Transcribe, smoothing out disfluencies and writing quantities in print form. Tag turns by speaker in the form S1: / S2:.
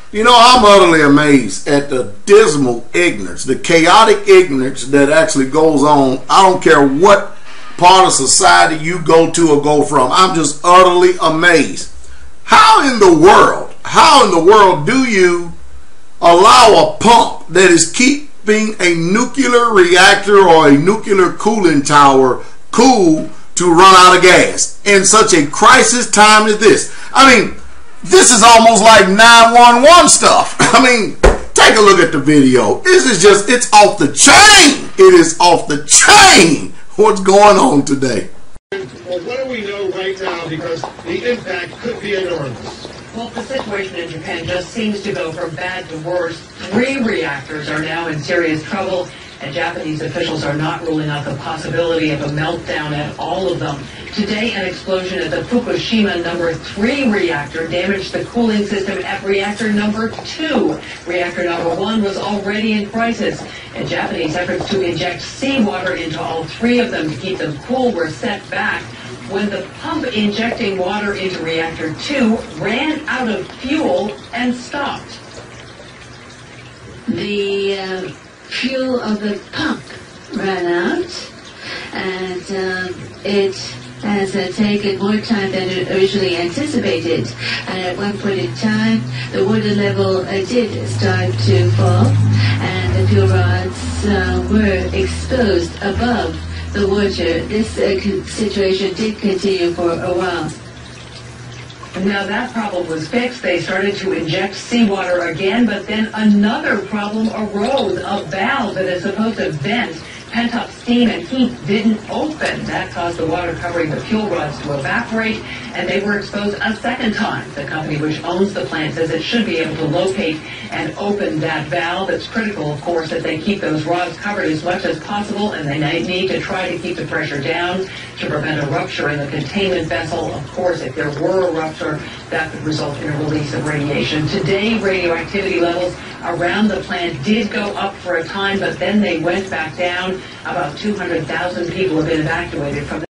S1: You know, I'm utterly amazed at the dismal ignorance, the chaotic ignorance that actually goes on. I don't care what part of society you go to or go from. I'm just utterly amazed. How in the world do you allow a pump that is keeping a nuclear reactor or a nuclear cooling tower cool to run out of gas in such a crisis time as this? I mean, this is almost like 911 stuff. I mean, take a look at the video. This is just, it's off the chain. It is off the chain what's going on today.
S2: Well, what do we know right now? Because the impact could be enormous.
S3: Well, the situation in Japan just seems to go from bad to worse. 3 reactors are now in serious trouble, and Japanese officials are not ruling out the possibility of a meltdown at all of them. Today, an explosion at the Fukushima number 3 reactor damaged the cooling system at reactor number 2. Reactor number 1 was already in crisis, and Japanese efforts to inject seawater into all 3 of them to keep them cool were set back when the pump injecting water into reactor 2 ran out of fuel and stopped.
S4: The fuel of the pump ran out, and it has taken more time than originally anticipated. And at one point in time, the water level did start to fall, and the fuel rods were exposed above the water. This situation did continue for a while.
S3: Now that problem was fixed. They started to inject seawater again, but then another problem arose. A valve that is supposed to vent pent-up steam and heat didn't open. That caused the water covering the fuel rods to evaporate, and they were exposed a second time. The company which owns the plant says it should be able to locate and open that valve. It's critical, of course, that they keep those rods covered as much as possible, and they need to try to keep the pressure down to prevent a rupture in the containment vessel. Of course, if there were a rupture, that could result in a release of radiation. Today, radioactivity levels around the plant did go up for a time, but then they went back down. About 200,000 people have been evacuated from